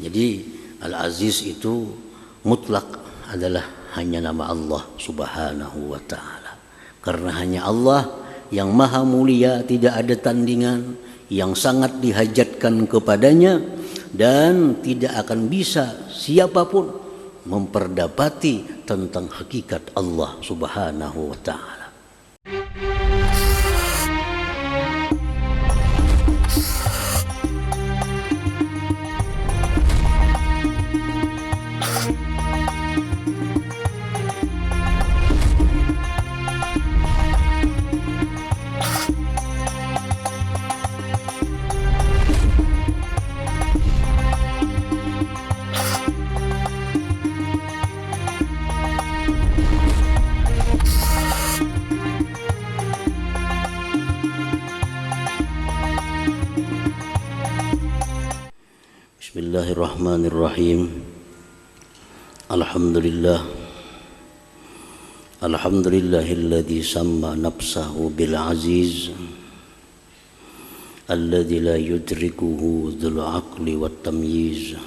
Jadi Al-Aziz itu mutlak adalah hanya nama Allah Subhanahu wa ta'ala. Karena hanya Allah yang maha mulia, tidak ada tandingan, yang sangat dihajatkan kepadanya, dan tidak akan bisa siapapun memperdapati tentang hakikat Allah Subhanahu wa ta'ala. Bismillahirrahmanirrahim. Alhamdulillahilladzi samma nafsahu bil aziz alladzi la yudrikuhu dzul aqli wat tamyiz.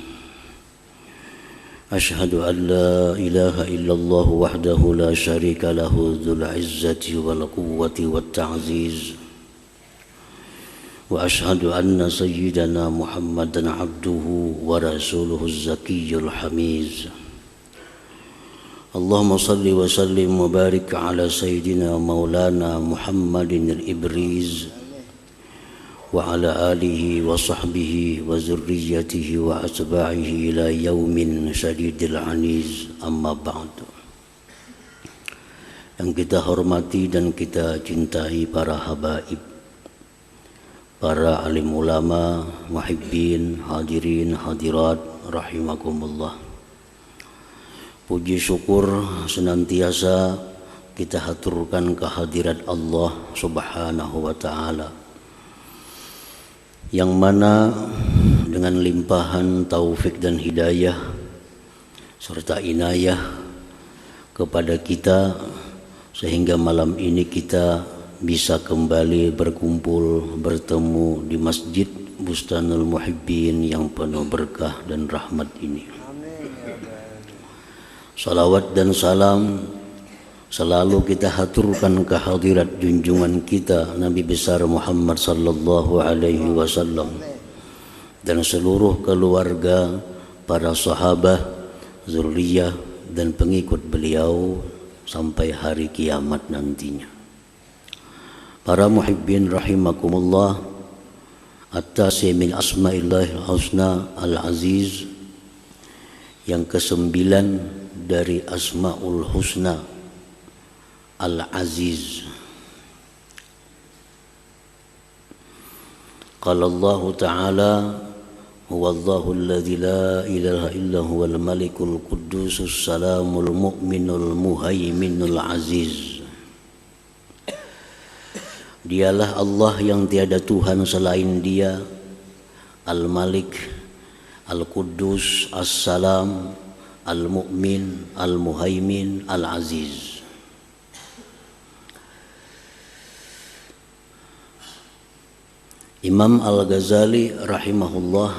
Ashhadu an la ilaha illallah wahdahu la syarika lahu dzul izzati wal quwwati wat ta'ziz. Wa ashhadu anna sayyidana Muhammadan abduhu wa rasuluhu az-zakiyyul hamiz. Allahumma salli wa sallim wa barik ala sayyidina maulana Muhammadin al-ibriz wa ala alihi wa sahbihi wa zurriyyatihi wa atba'ihi ila yaumin syadidil aniz, amma ba'du. Yang kita hormati dan kita cintai para habaib, para alim ulama, muhibbin, hadirin, hadirat, rahimakumullah. Puji syukur senantiasa kita haturkan kehadirat Allah Subhanahu wa ta'ala, yang mana dengan limpahan taufik dan hidayah serta inayah kepada kita, sehingga malam ini kita bisa kembali berkumpul, bertemu di Masjid Bustanul Muhibbin yang penuh berkah dan rahmat ini. Salawat dan salam selalu kita haturkan kehadirat junjungan kita Nabi besar Muhammad sallallahu alaihi wasallam dan seluruh keluarga, para sahabat, zuriyah dan pengikut beliau sampai hari kiamat nantinya. Para muhibbin rahimakumullah, at-tasi min asma'illahil husna al-aziz, yang kesembilan dari asma'ul husna al-aziz. Qala Allah ta'ala huwallahu alladzi la ilaha illa huwal malikul quddusus salamul mu'minul muhaiminul aziz. Dialah Allah yang tiada Tuhan selain Dia, Al-Malik, Al-Quddus, As-Salam, Al-Mu'min, Al-Muhaimin, Al-Aziz. Imam Al-Ghazali rahimahullah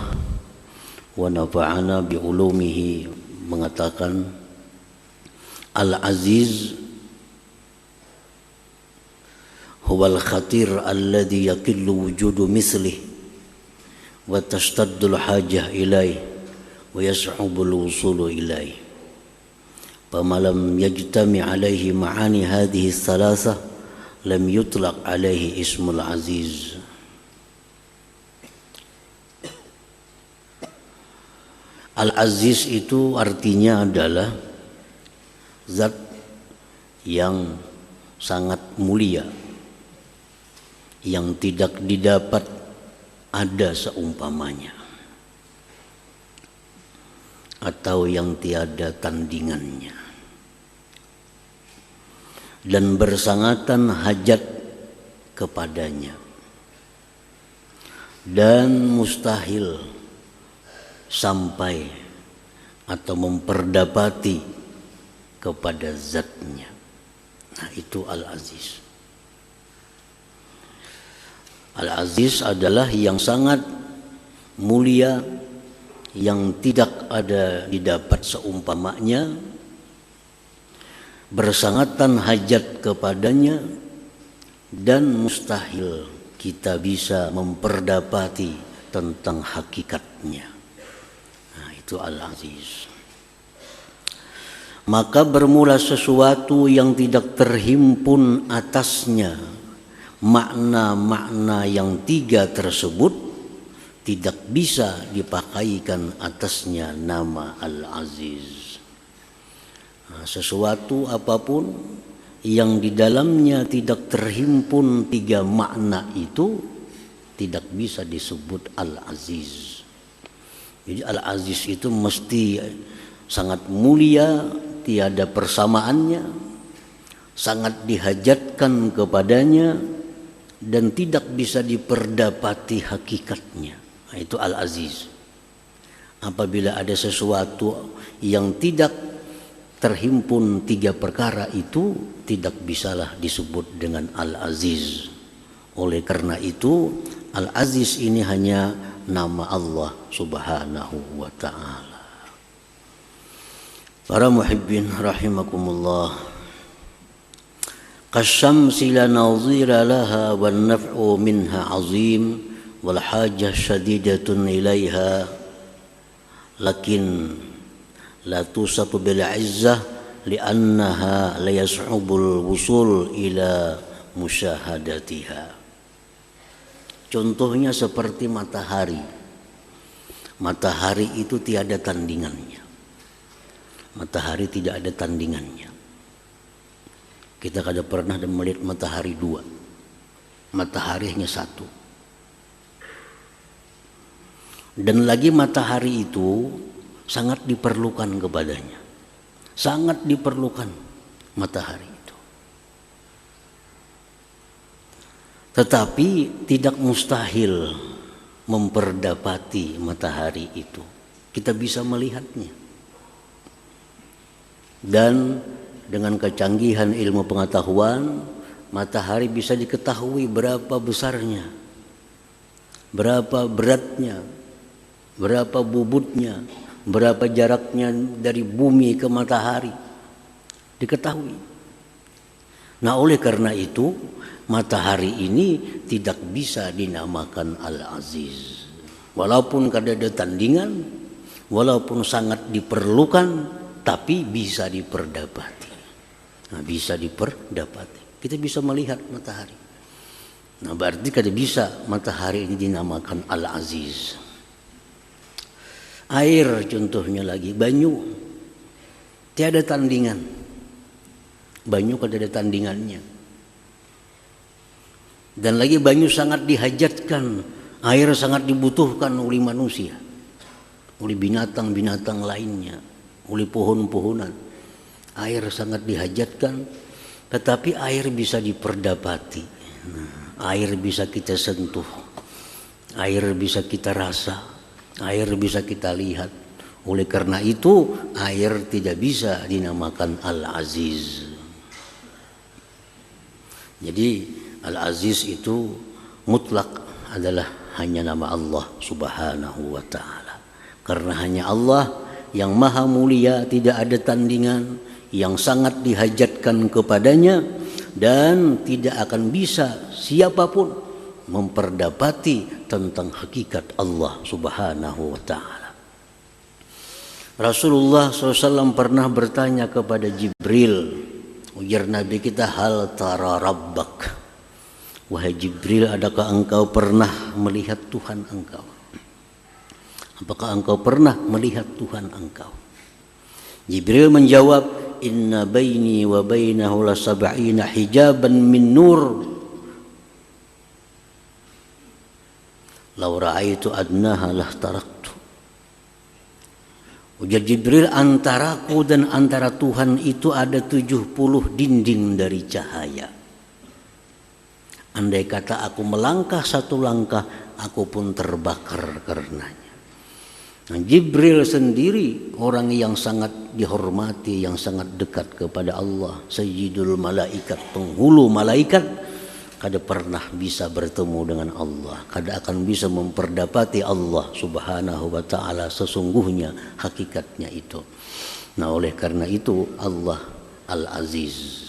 wa nafa'ana bi'ulumihi mengatakan, Al-Aziz huwal khatir alladhi yaqillu wujudu mislih wa tashtaddu al-hajah ilaih wa yas'ubu al-wusulu ilaih. Famalam yajtami alaihi ma'ani hadhihi thalatha lam yutlaq alaihi ismul aziz. Al-Aziz itu artinya adalah zat yang sangat mulia, yang tidak didapat ada seumpamanya, atau yang tiada tandingannya, dan bersangatan hajat kepadanya, dan mustahil sampai atau memperdapati kepada zatnya. Nah, itu Al-Aziz. Al-Aziz adalah yang sangat mulia, yang tidak ada didapat seumpamanya, bersangatan hajat kepadanya, dan mustahil kita bisa memperdapati tentang hakikatnya. Nah, itu Al-Aziz. Maka bermula sesuatu yang tidak terhimpun atasnya makna-makna yang tiga tersebut, tidak bisa dipakaikan atasnya nama Al-Aziz. Nah, sesuatu apapun yang di dalamnya tidak terhimpun tiga makna itu tidak bisa disebut Al-Aziz. Jadi Al-Aziz itu mesti sangat mulia, tiada persamaannya, sangat dihajatkan kepadanya, dan tidak bisa diperdapati hakikatnya. Nah, itu Al-Aziz. Apabila ada sesuatu yang tidak terhimpun tiga perkara itu, tidak bisalah disebut dengan Al-Aziz. Oleh karena itu, Al-Aziz ini hanya nama Allah Subhanahu wa ta'ala. Para muhibbin rahimakumullah, kasyamsi la nazira laha wan naf'u minha azim wal hajah syadidatun ilaiha lakin la tusafu bil izzah li'annaha la yas'ubul wusul ila musyahadatiha. Contohnya seperti matahari. Matahari itu tiada tandingannya. Matahari tidak ada tandingannya. Kita kada pernah melihat matahari dua. Matahari hanya satu. Dan lagi matahari itu sangat diperlukan kepadanya. Sangat diperlukan matahari itu. Tetapi tidak mustahil memperdapati matahari itu. Kita bisa melihatnya. Dan dengan kecanggihan ilmu pengetahuan, matahari bisa diketahui berapa besarnya, berapa beratnya, berapa bobotnya, berapa jaraknya dari bumi ke matahari, diketahui. Nah, oleh karena itu matahari ini tidak bisa dinamakan Al-Aziz. Walaupun kada ada tandingan, walaupun sangat diperlukan, tapi bisa diperdapati. Nah, bisa diperdapati. Kita bisa melihat matahari. Nah, berarti kada bisa matahari ini dinamakan Al-Aziz. Air contohnya lagi, banyu. Tiada tandingan. Banyu kada ada tandingannya. Dan lagi banyu sangat dihajatkan. Air sangat dibutuhkan oleh manusia. Oleh binatang-binatang lainnya. Oleh pohon-pohonan. Air sangat dihajatkan, tetapi air bisa diperdapati. Nah, air bisa kita sentuh, air bisa kita rasa, air bisa kita lihat. Oleh karena itu, air tidak bisa dinamakan Al-Aziz. Jadi Al-Aziz itu mutlak adalah hanya nama Allah Subhanahu wa ta'ala. Karena hanya Allah yang maha mulia, tidak ada tandingan, yang sangat dihajatkan kepadanya, dan tidak akan bisa siapapun memperdapati tentang hakikat Allah Subhanahu wa ta'ala. Rasulullah SAW pernah bertanya kepada Jibril, ujar Nabi kita, hal tara rabbak, wahai Jibril, adakah engkau pernah melihat Tuhan engkau? Apakah engkau pernah melihat Tuhan engkau? Jibril menjawab, inna baini wa bainahu la sab'ina hijaban min nur law ra'aitu adnaha lahtaraktu. Ujar Jibril, antaraku dan antara Tuhan itu ada 70 dinding dari cahaya. Andai kata aku melangkah satu langkah, aku pun terbakar karenanya. Nah, Jibril sendiri orang yang sangat dihormati, yang sangat dekat kepada Allah, Sayyidul Malaikat, penghulu malaikat, kada pernah bisa bertemu dengan Allah, kada akan bisa memperdapati Allah Subhanahu wa taala sesungguhnya hakikatnya itu. Nah, oleh karena itu Allah Al-Aziz.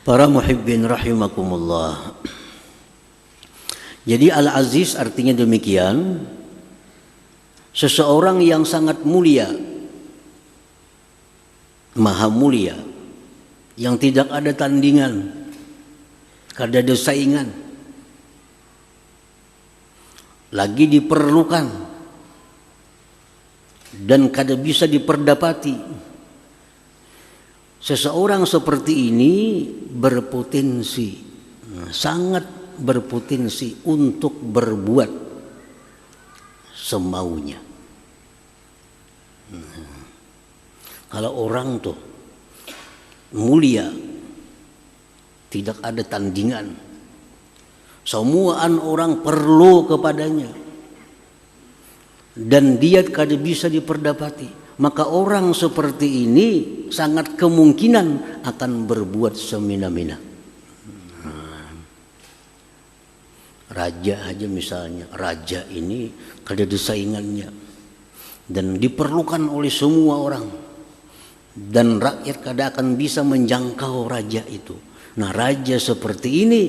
Para muhibbin rahimakumullah. Jadi Al-Aziz artinya demikian, seseorang yang sangat mulia, maha mulia, yang tidak ada tandingan, kada ada saingan, lagi diperlukan dan kada bisa diperdapati. Seseorang seperti ini berpotensi, sangat berpotensi untuk berbuat semaunya. Kalau orang tuh mulia, tidak ada tandingan, semuaan orang perlu kepadanya, dan dia kada bisa diperdapati, maka orang seperti ini sangat kemungkinan akan berbuat semena-mena. Raja aja misalnya, raja ini kada ada saingannya dan diperlukan oleh semua orang, dan rakyat kada akan bisa menjangkau raja itu. Nah, raja seperti ini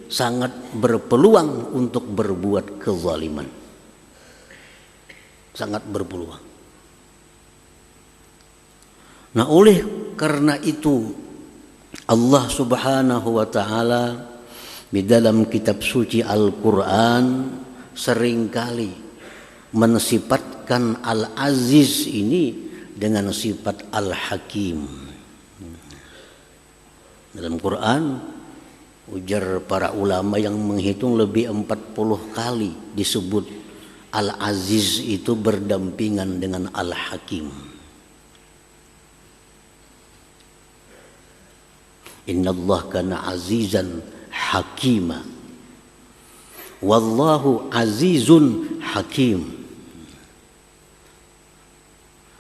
sangat berpeluang untuk berbuat kezaliman, sangat berpeluang. Nah, oleh karena itu Allah Subhanahu wa taala di dalam kitab suci Al-Quran seringkali mensifatkan Al-Aziz ini dengan sifat Al-Hakim. Dalam Quran, ujar para ulama yang menghitung lebih 40 kali disebut Al-Aziz itu berdampingan dengan Al-Hakim. Innallaha kana azizan hakima, wallahu azizun hakim.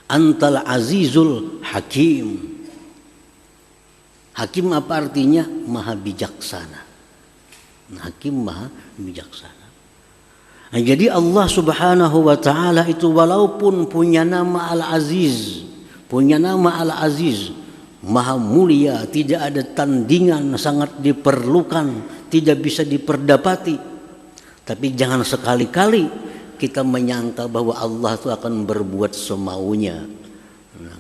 Antal azizul hakim. Hakim apa artinya? Maha bijaksana. Hakim maha bijaksana. Nah, jadi Allah Subhanahu wa taala itu walaupun punya nama Al-Aziz, punya nama Al-Aziz, maha mulia, tidak ada tandingan, sangat diperlukan, tidak bisa diperdapati. Tapi jangan sekali-kali kita menyangka bahwa Allah itu akan berbuat semaunya.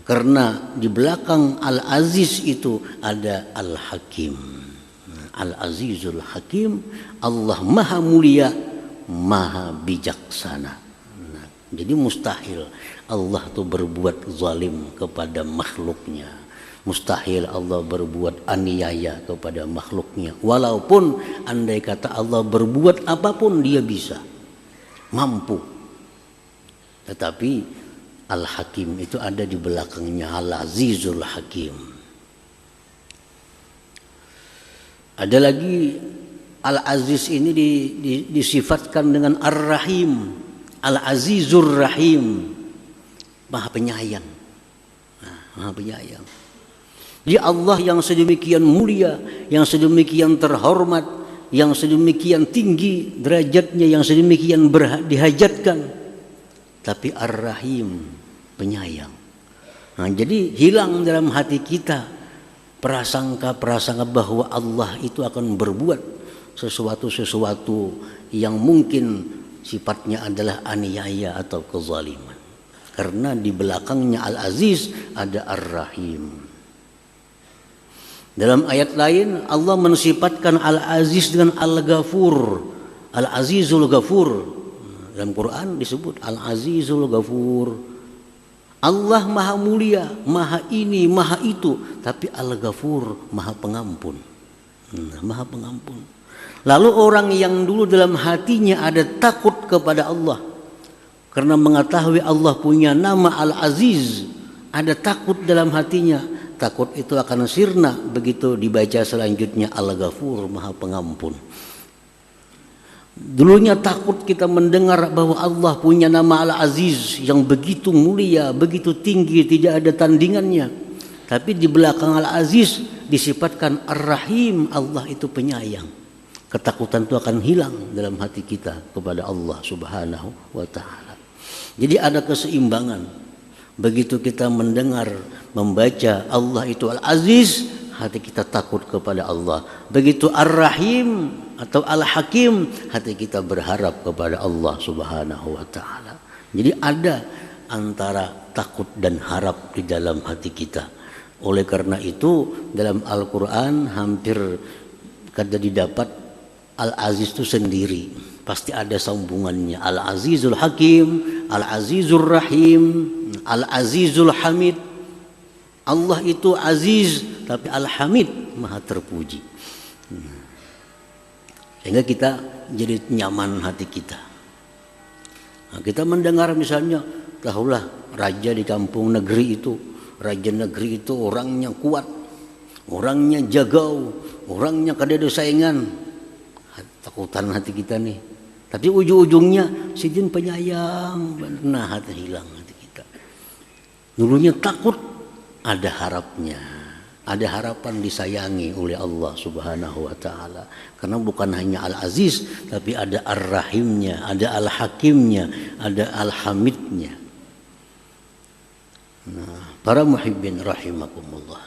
Karena di belakang Al-Aziz itu ada Al-Hakim. Al-Azizul Hakim, Allah maha mulia, maha bijaksana. Nah, jadi mustahil Allah itu berbuat zalim kepada makhluknya. Mustahil Allah berbuat aniaya kepada makhluknya. Walaupun andai kata Allah berbuat apapun, dia bisa, mampu. Tetapi Al-Hakim itu ada di belakangnya Al-Azizul Hakim. Ada lagi Al-Aziz ini disifatkan dengan Ar-Rahim, Al-Azizur Rahim, maha penyayang. Maha penyayang. Jadi Allah yang sedemikian mulia, yang sedemikian terhormat, yang sedemikian tinggi derajatnya, yang sedemikian dihajatkan, tapi Ar-Rahim, penyayang. Nah, jadi hilang dalam hati kita prasangka-prasangka bahwa Allah itu akan berbuat sesuatu yang mungkin sifatnya adalah aniaya atau kezaliman. Karena di belakangnya Al-Aziz ada Ar-Rahim. Dalam ayat lain Allah mensifatkan Al-Aziz dengan Al-Ghafur, Al-Azizul Ghafur. Dalam Quran disebut Al-Azizul Ghafur. Allah maha mulia, maha ini, maha itu, tapi Al-Ghafur, maha pengampun. Maha pengampun. Lalu orang yang dulu dalam hatinya ada takut kepada Allah, karena mengetahui Allah punya nama Al-Aziz, ada takut dalam hatinya, takut itu akan sirna begitu dibaca selanjutnya Al-Ghafur, maha pengampun. Dulunya takut kita mendengar bahwa Allah punya nama Al-Aziz yang begitu mulia, begitu tinggi, tidak ada tandingannya. Tapi di belakang Al-Aziz disifatkan Ar-Rahim, Allah itu penyayang. Ketakutan itu akan hilang dalam hati kita kepada Allah Subhanahu wa taala. Jadi ada keseimbangan. Begitu kita mendengar, membaca Allah itu Al-Aziz, hati kita takut kepada Allah. Begitu Ar-Rahim atau Al-Hakim, hati kita berharap kepada Allah Subhanahu wa taala. Jadi ada antara takut dan harap di dalam hati kita. Oleh karena itu dalam Al-Quran hampir kada didapat Al-Aziz itu sendiri, pasti ada sambungannya. Al-Azizul Hakim, Al-Azizul Rahim, Al-Azizul Hamid. Allah itu Aziz, tapi Al-Hamid, Maha terpuji. Sehingga kita jadi nyaman hati kita. Nah, kita mendengar misalnya, tahulah raja di kampung negeri itu, raja negeri itu orangnya kuat, orangnya jagau, orangnya kada ada saingan. Takutan hati kita nih. Tapi ujung-ujungnya si jin penyayang, nah hati hilang hati kita. Dulunya takut, ada harapnya. Ada harapan disayangi oleh Allah Subhanahu wa taala. Karena bukan hanya Al-Aziz, tapi ada Ar-Rahimnya, ada Al-Hakimnya, ada Al-Hamidnya. Nah, para muhibbin rahimakumullah.